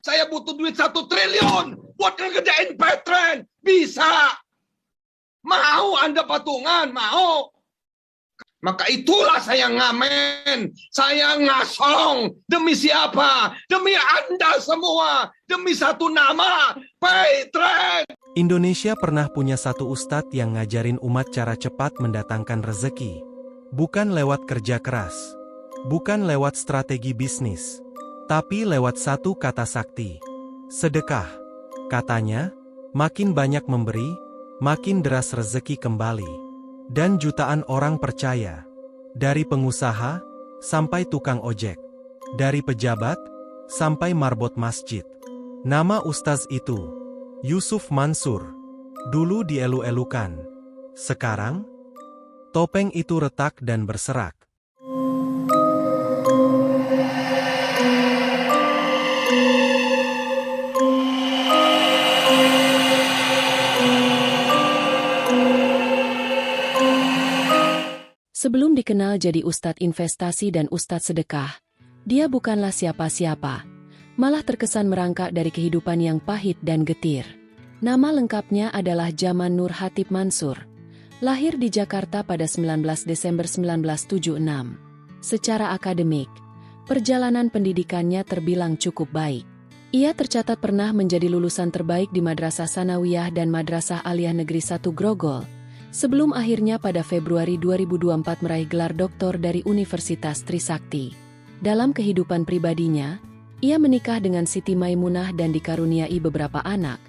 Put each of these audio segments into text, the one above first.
Saya butuh duit 1 triliun buat ngerjain Petren. Bisa. Mau Anda patungan? Mau. Maka itulah saya ngamen. Saya ngasong. Demi siapa? Demi Anda semua. Demi satu nama. Petren. Indonesia pernah punya satu ustadz yang ngajarin umat cara cepat mendatangkan rezeki. Bukan lewat kerja keras. Bukan lewat strategi bisnis. Tapi lewat satu kata sakti. Sedekah. Katanya, makin banyak memberi, makin deras rezeki kembali. Dan jutaan orang percaya. Dari pengusaha, sampai tukang ojek. Dari pejabat, sampai marbot masjid. Nama ustaz itu, Yusuf Mansur. Dulu dielu-elukan. Sekarang, topeng itu retak dan berserak. Sebelum dikenal jadi ustadz investasi dan ustadz sedekah, dia bukanlah siapa-siapa, malah terkesan merangkak dari kehidupan yang pahit dan getir. Nama lengkapnya adalah Jaman Nur Hatib Mansur, lahir di Jakarta pada 19 Desember 1976. Secara akademik, perjalanan pendidikannya terbilang cukup baik. Ia tercatat pernah menjadi lulusan terbaik di Madrasah Sanawiyah dan Madrasah Aliyah Negeri 1 Grogol, sebelum akhirnya pada Februari 2024 meraih gelar doktor dari Universitas Trisakti. Dalam kehidupan pribadinya, ia menikah dengan Siti Maimunah dan dikaruniai beberapa anak,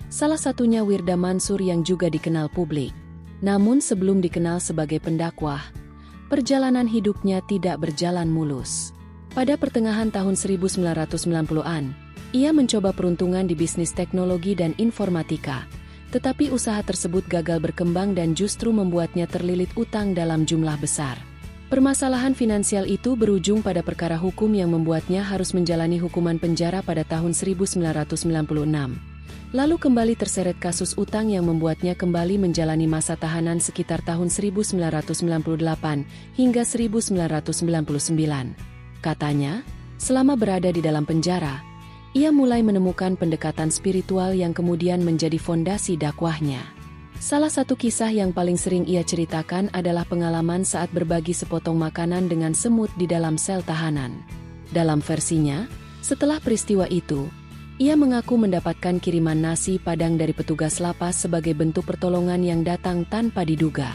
salah satunya Wirda Mansur yang juga dikenal publik. Namun sebelum dikenal sebagai pendakwah, perjalanan hidupnya tidak berjalan mulus. Pada pertengahan tahun 1990-an, ia mencoba peruntungan di bisnis teknologi dan informatika, tetapi usaha tersebut gagal berkembang dan justru membuatnya terlilit utang dalam jumlah besar. Permasalahan finansial itu berujung pada perkara hukum yang membuatnya harus menjalani hukuman penjara pada tahun 1996. Lalu kembali terseret kasus utang yang membuatnya kembali menjalani masa tahanan sekitar tahun 1998 hingga 1999. Katanya, selama berada di dalam penjara, ia mulai menemukan pendekatan spiritual yang kemudian menjadi fondasi dakwahnya. Salah satu kisah yang paling sering ia ceritakan adalah pengalaman saat berbagi sepotong makanan dengan semut di dalam sel tahanan. Dalam versinya, setelah peristiwa itu, ia mengaku mendapatkan kiriman nasi padang dari petugas lapas sebagai bentuk pertolongan yang datang tanpa diduga.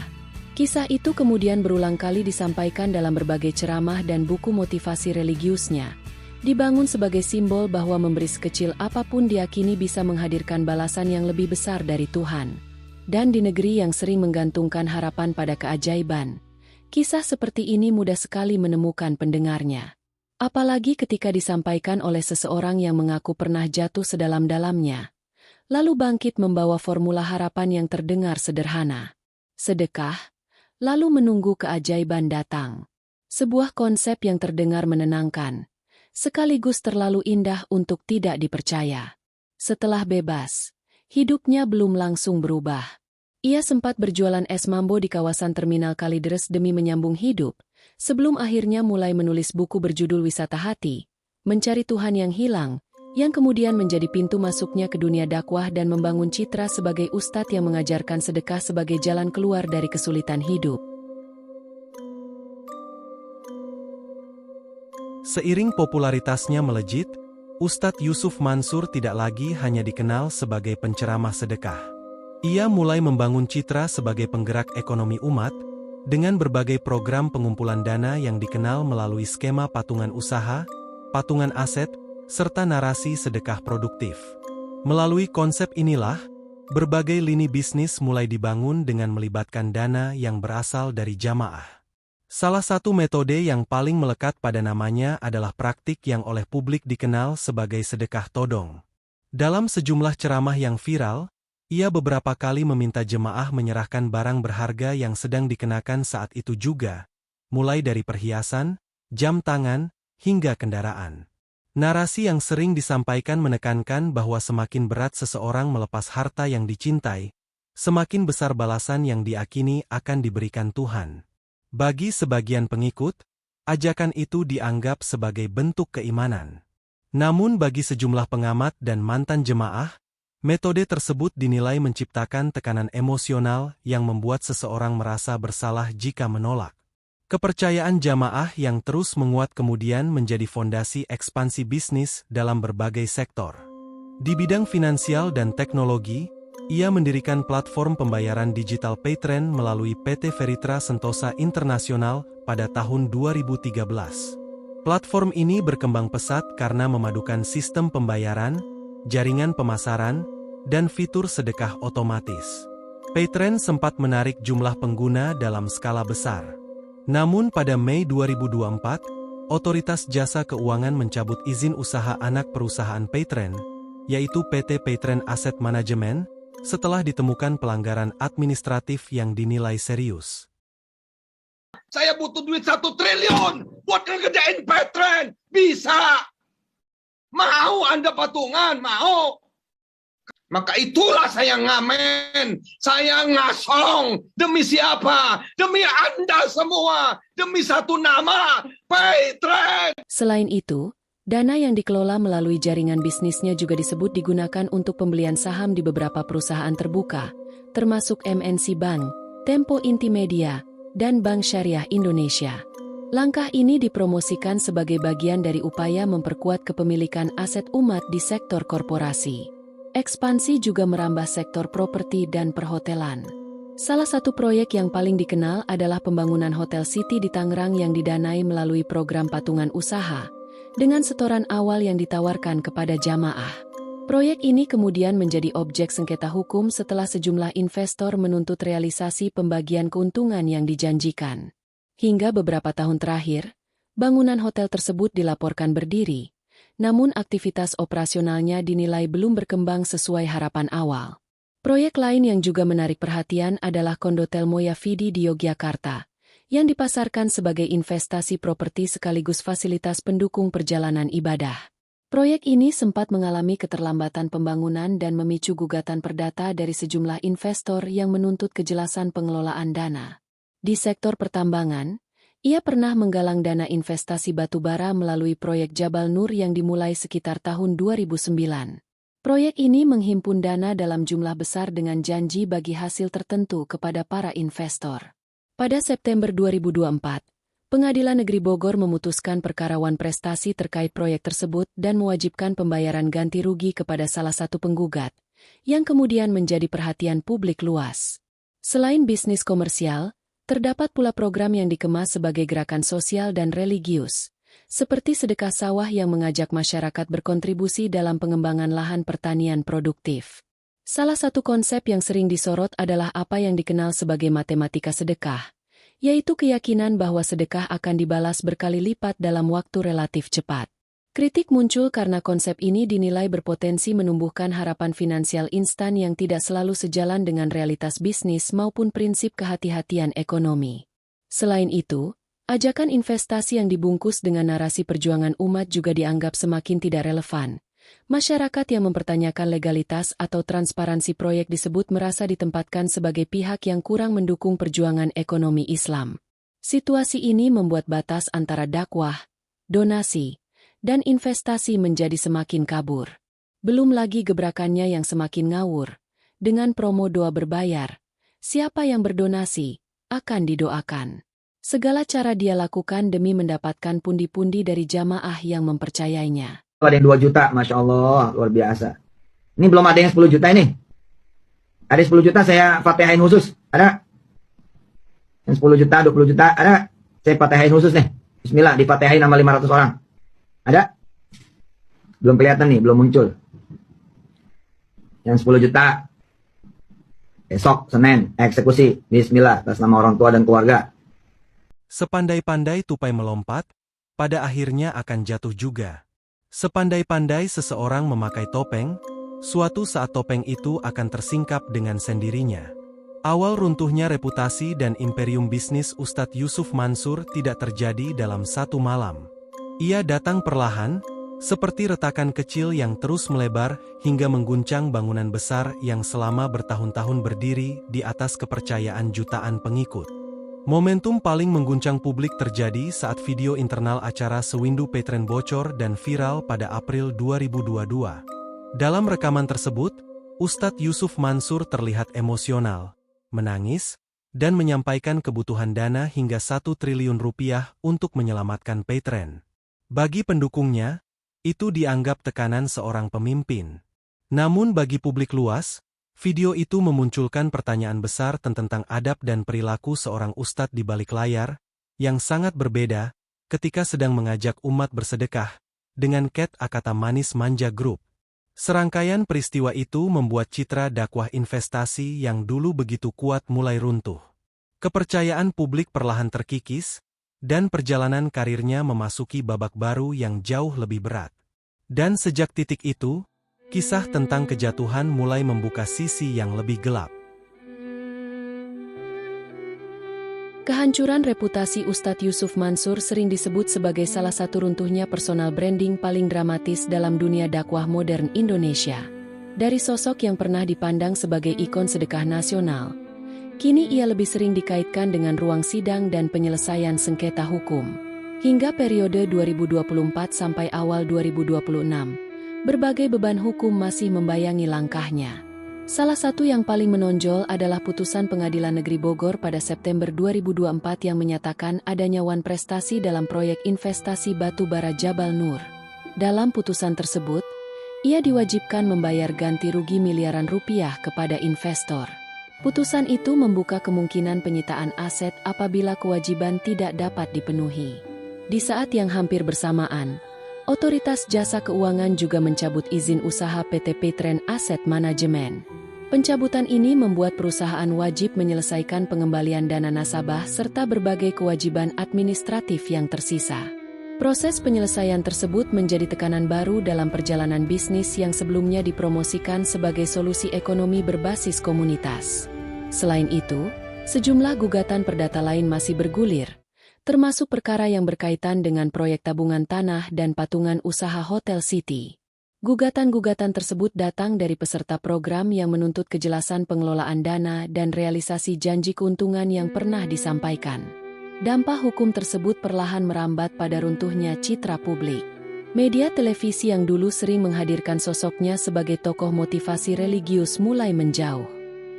Kisah itu kemudian berulang kali disampaikan dalam berbagai ceramah dan buku motivasi religiusnya, dibangun sebagai simbol bahwa memberi sekecil apapun diyakini bisa menghadirkan balasan yang lebih besar dari Tuhan. Dan di negeri yang sering menggantungkan harapan pada keajaiban, kisah seperti ini mudah sekali menemukan pendengarnya. Apalagi ketika disampaikan oleh seseorang yang mengaku pernah jatuh sedalam-dalamnya, lalu bangkit membawa formula harapan yang terdengar sederhana. Sedekah, lalu menunggu keajaiban datang. Sebuah konsep yang terdengar menenangkan, sekaligus terlalu indah untuk tidak dipercaya. Setelah bebas, hidupnya belum langsung berubah. Ia sempat berjualan es mambo di kawasan Terminal Kalideres demi menyambung hidup, sebelum akhirnya mulai menulis buku berjudul Wisata Hati, Mencari Tuhan yang Hilang, yang kemudian menjadi pintu masuknya ke dunia dakwah dan membangun citra sebagai ustadz yang mengajarkan sedekah sebagai jalan keluar dari kesulitan hidup. Seiring popularitasnya melejit, Ustadz Yusuf Mansur tidak lagi hanya dikenal sebagai penceramah sedekah. Ia mulai membangun citra sebagai penggerak ekonomi umat, dengan berbagai program pengumpulan dana yang dikenal melalui skema patungan usaha, patungan aset, serta narasi sedekah produktif. Melalui konsep inilah, berbagai lini bisnis mulai dibangun dengan melibatkan dana yang berasal dari jamaah. Salah satu metode yang paling melekat pada namanya adalah praktik yang oleh publik dikenal sebagai sedekah todong. Dalam sejumlah ceramah yang viral, ia beberapa kali meminta jemaah menyerahkan barang berharga yang sedang dikenakan saat itu juga, mulai dari perhiasan, jam tangan, hingga kendaraan. Narasi yang sering disampaikan menekankan bahwa semakin berat seseorang melepas harta yang dicintai, semakin besar balasan yang diakini akan diberikan Tuhan. Bagi sebagian pengikut, ajakan itu dianggap sebagai bentuk keimanan. Namun bagi sejumlah pengamat dan mantan jemaah, metode tersebut dinilai menciptakan tekanan emosional yang membuat seseorang merasa bersalah jika menolak. Kepercayaan jamaah yang terus menguat kemudian menjadi fondasi ekspansi bisnis dalam berbagai sektor. Di bidang finansial dan teknologi, ia mendirikan platform pembayaran digital Paytren melalui PT Veritra Sentosa Internasional pada tahun 2013. Platform ini berkembang pesat karena memadukan sistem pembayaran, jaringan pemasaran, dan fitur sedekah otomatis. Paytren sempat menarik jumlah pengguna dalam skala besar. Namun pada Mei 2024, Otoritas Jasa Keuangan mencabut izin usaha anak perusahaan Paytren, yaitu PT Paytren Asset Management, setelah ditemukan pelanggaran administratif yang dinilai serius. Saya butuh duit 1 triliun buat ngerjain Paytren. Bisa. Mau Anda patungan? Mau. Maka itulah saya ngamen, saya ngasong. Demi siapa? Demi Anda semua. Demi satu nama, Paytren. Selain itu, dana yang dikelola melalui jaringan bisnisnya juga disebut digunakan untuk pembelian saham di beberapa perusahaan terbuka, termasuk MNC Bank, Tempo Intimedia, dan Bank Syariah Indonesia. Langkah ini dipromosikan sebagai bagian dari upaya memperkuat kepemilikan aset umat di sektor korporasi. Ekspansi juga merambah sektor properti dan perhotelan. Salah satu proyek yang paling dikenal adalah pembangunan Hotel City di Tangerang yang didanai melalui program patungan usaha, dengan setoran awal yang ditawarkan kepada jamaah. Proyek ini kemudian menjadi objek sengketa hukum setelah sejumlah investor menuntut realisasi pembagian keuntungan yang dijanjikan. Hingga beberapa tahun terakhir, bangunan hotel tersebut dilaporkan berdiri, namun aktivitas operasionalnya dinilai belum berkembang sesuai harapan awal. Proyek lain yang juga menarik perhatian adalah Kondotel Moyafidi di Yogyakarta, yang dipasarkan sebagai investasi properti sekaligus fasilitas pendukung perjalanan ibadah. Proyek ini sempat mengalami keterlambatan pembangunan dan memicu gugatan perdata dari sejumlah investor yang menuntut kejelasan pengelolaan dana. Di sektor pertambangan, ia pernah menggalang dana investasi batubara melalui proyek Jabal Nur yang dimulai sekitar tahun 2009. Proyek ini menghimpun dana dalam jumlah besar dengan janji bagi hasil tertentu kepada para investor. Pada September 2024, Pengadilan Negeri Bogor memutuskan perkara wan prestasi terkait proyek tersebut dan mewajibkan pembayaran ganti rugi kepada salah satu penggugat, yang kemudian menjadi perhatian publik luas. Selain bisnis komersial, terdapat pula program yang dikemas sebagai gerakan sosial dan religius, seperti sedekah sawah yang mengajak masyarakat berkontribusi dalam pengembangan lahan pertanian produktif. Salah satu konsep yang sering disorot adalah apa yang dikenal sebagai matematika sedekah, yaitu keyakinan bahwa sedekah akan dibalas berkali lipat dalam waktu relatif cepat. Kritik muncul karena konsep ini dinilai berpotensi menumbuhkan harapan finansial instan yang tidak selalu sejalan dengan realitas bisnis maupun prinsip kehati-hatian ekonomi. Selain itu, ajakan investasi yang dibungkus dengan narasi perjuangan umat juga dianggap semakin tidak relevan. Masyarakat yang mempertanyakan legalitas atau transparansi proyek disebut merasa ditempatkan sebagai pihak yang kurang mendukung perjuangan ekonomi Islam. Situasi ini membuat batas antara dakwah, donasi, dan investasi menjadi semakin kabur. Belum lagi gebrakannya yang semakin ngawur. Dengan promo doa berbayar, siapa yang berdonasi, akan didoakan. Segala cara dia lakukan demi mendapatkan pundi-pundi dari jamaah yang mempercayainya. Ada yang 2 juta, Masya Allah, luar biasa. Ini belum ada yang 10 juta ini. Ada 10 juta saya fatihain khusus, ada? Yang 10 juta, 20 juta, ada? Saya fatihain khusus nih. Bismillah, difatihain sama 500 orang. Ada? Belum kelihatan nih, belum muncul. Yang 10 juta. Besok, Senin, eksekusi. Bismillah, atas nama orang tua dan keluarga. Sepandai-pandai tupai melompat, pada akhirnya akan jatuh juga. Sepandai-pandai seseorang memakai topeng, suatu saat topeng itu akan tersingkap dengan sendirinya. Awal runtuhnya reputasi dan imperium bisnis Ustadz Yusuf Mansur tidak terjadi dalam satu malam. Ia datang perlahan, seperti retakan kecil yang terus melebar hingga mengguncang bangunan besar yang selama bertahun-tahun berdiri di atas kepercayaan jutaan pengikut. Momentum paling mengguncang publik terjadi saat video internal acara Sewindu Petren bocor dan viral pada April 2022. Dalam rekaman tersebut, Ustadz Yusuf Mansur terlihat emosional, menangis, dan menyampaikan kebutuhan dana hingga 1 triliun rupiah untuk menyelamatkan Petren. Bagi pendukungnya, itu dianggap tekanan seorang pemimpin. Namun bagi publik luas, video itu memunculkan pertanyaan besar tentang adab dan perilaku seorang ustadz di balik layar, yang sangat berbeda ketika sedang mengajak umat bersedekah, dengan kata manis manja grup. Serangkaian peristiwa itu membuat citra dakwah investasi yang dulu begitu kuat mulai runtuh. Kepercayaan publik perlahan terkikis, dan perjalanan karirnya memasuki babak baru yang jauh lebih berat. Dan sejak titik itu, kisah tentang kejatuhan mulai membuka sisi yang lebih gelap. Kehancuran reputasi Ustadz Yusuf Mansur sering disebut sebagai salah satu runtuhnya personal branding paling dramatis dalam dunia dakwah modern Indonesia. Dari sosok yang pernah dipandang sebagai ikon sedekah nasional, kini ia lebih sering dikaitkan dengan ruang sidang dan penyelesaian sengketa hukum. Hingga periode 2024 sampai awal 2026, berbagai beban hukum masih membayangi langkahnya. Salah satu yang paling menonjol adalah putusan Pengadilan Negeri Bogor pada September 2024 yang menyatakan adanya wan prestasi dalam proyek investasi batu bara Jabal Nur. Dalam putusan tersebut, ia diwajibkan membayar ganti rugi miliaran rupiah kepada investor. Putusan itu membuka kemungkinan penyitaan aset apabila kewajiban tidak dapat dipenuhi. Di saat yang hampir bersamaan, Otoritas Jasa Keuangan juga mencabut izin usaha PT Petren Asset Management. Pencabutan ini membuat perusahaan wajib menyelesaikan pengembalian dana nasabah serta berbagai kewajiban administratif yang tersisa. Proses penyelesaian tersebut menjadi tekanan baru dalam perjalanan bisnis yang sebelumnya dipromosikan sebagai solusi ekonomi berbasis komunitas. Selain itu, sejumlah gugatan perdata lain masih bergulir, termasuk perkara yang berkaitan dengan proyek tabungan tanah dan patungan usaha Hotel City. Gugatan-gugatan tersebut datang dari peserta program yang menuntut kejelasan pengelolaan dana dan realisasi janji keuntungan yang pernah disampaikan. Dampak hukum tersebut perlahan merambat pada runtuhnya citra publik. Media televisi yang dulu sering menghadirkan sosoknya sebagai tokoh motivasi religius mulai menjauh.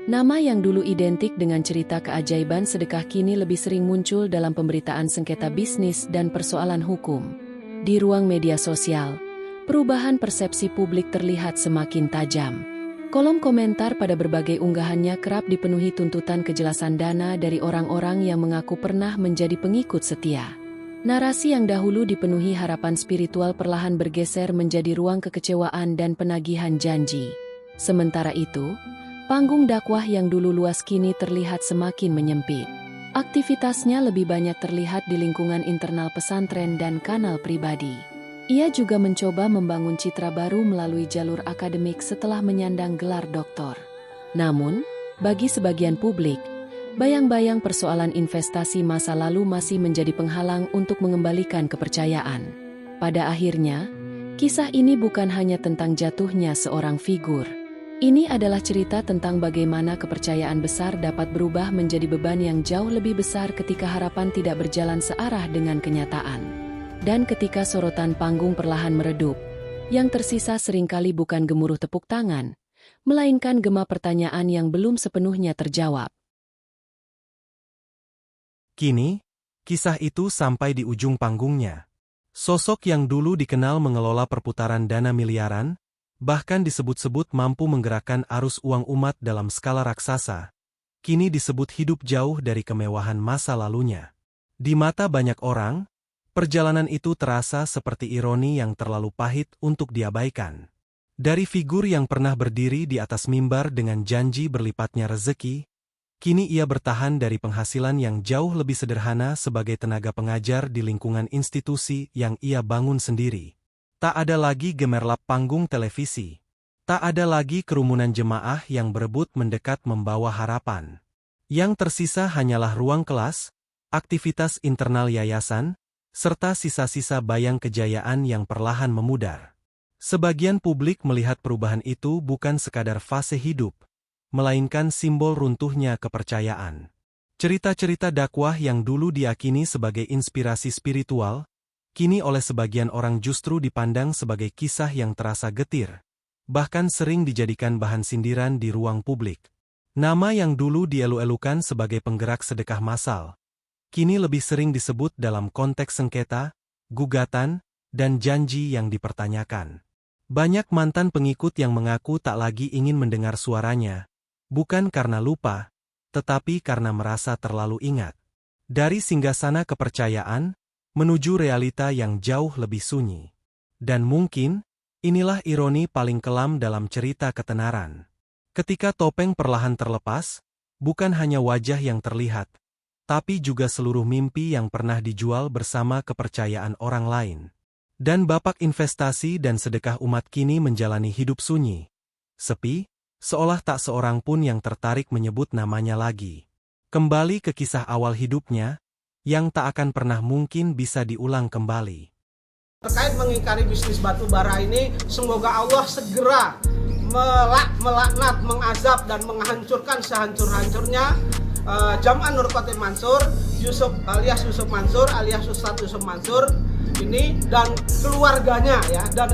Nama yang dulu identik dengan cerita keajaiban sedekah kini lebih sering muncul dalam pemberitaan sengketa bisnis dan persoalan hukum. Di ruang media sosial, perubahan persepsi publik terlihat semakin tajam. Kolom komentar pada berbagai unggahannya kerap dipenuhi tuntutan kejelasan dana dari orang-orang yang mengaku pernah menjadi pengikut setia. Narasi yang dahulu dipenuhi harapan spiritual perlahan bergeser menjadi ruang kekecewaan dan penagihan janji. Sementara itu, panggung dakwah yang dulu luas kini terlihat semakin menyempit. Aktivitasnya lebih banyak terlihat di lingkungan internal pesantren dan kanal pribadi. Ia juga mencoba membangun citra baru melalui jalur akademik setelah menyandang gelar doktor. Namun, bagi sebagian publik, bayang-bayang persoalan investasi masa lalu masih menjadi penghalang untuk mengembalikan kepercayaan. Pada akhirnya, kisah ini bukan hanya tentang jatuhnya seorang figur. Ini adalah cerita tentang bagaimana kepercayaan besar dapat berubah menjadi beban yang jauh lebih besar ketika harapan tidak berjalan searah dengan kenyataan. Dan ketika sorotan panggung perlahan meredup, yang tersisa seringkali bukan gemuruh tepuk tangan, melainkan gema pertanyaan yang belum sepenuhnya terjawab. Kini, kisah itu sampai di ujung panggungnya. Sosok yang dulu dikenal mengelola perputaran dana miliaran, bahkan disebut-sebut mampu menggerakkan arus uang umat dalam skala raksasa, kini disebut hidup jauh dari kemewahan masa lalunya. Di mata banyak orang, perjalanan itu terasa seperti ironi yang terlalu pahit untuk diabaikan. Dari figur yang pernah berdiri di atas mimbar dengan janji berlipatnya rezeki, kini ia bertahan dari penghasilan yang jauh lebih sederhana sebagai tenaga pengajar di lingkungan institusi yang ia bangun sendiri. Tak ada lagi gemerlap panggung televisi. Tak ada lagi kerumunan jemaah yang berebut mendekat membawa harapan. Yang tersisa hanyalah ruang kelas, aktivitas internal yayasan, serta sisa-sisa bayang kejayaan yang perlahan memudar. Sebagian publik melihat perubahan itu bukan sekadar fase hidup, melainkan simbol runtuhnya kepercayaan. Cerita-cerita dakwah yang dulu diyakini sebagai inspirasi spiritual, kini oleh sebagian orang justru dipandang sebagai kisah yang terasa getir, bahkan sering dijadikan bahan sindiran di ruang publik. Nama yang dulu dielu-elukan sebagai penggerak sedekah massal, kini lebih sering disebut dalam konteks sengketa, gugatan, dan janji yang dipertanyakan. Banyak mantan pengikut yang mengaku tak lagi ingin mendengar suaranya, bukan karena lupa, tetapi karena merasa terlalu ingat. Dari singgasana kepercayaan, menuju realita yang jauh lebih sunyi. Dan mungkin, inilah ironi paling kelam dalam cerita ketenaran. Ketika topeng perlahan terlepas, bukan hanya wajah yang terlihat, tapi juga seluruh mimpi yang pernah dijual bersama kepercayaan orang lain. Dan bapak investasi dan sedekah umat kini menjalani hidup sunyi, sepi, seolah tak seorang pun yang tertarik menyebut namanya lagi. Kembali ke kisah awal hidupnya, yang tak akan pernah mungkin bisa diulang kembali. Terkait mengingkari bisnis batu bara ini, semoga Allah segera melaknat, mengazab, dan menghancurkan sehancur-hancurnya Jamaah Nur Khotim Mansur, Yusuf alias Yusuf Mansur, alias Ustadz Yusuf Mansur ini, dan keluarganya ya, dan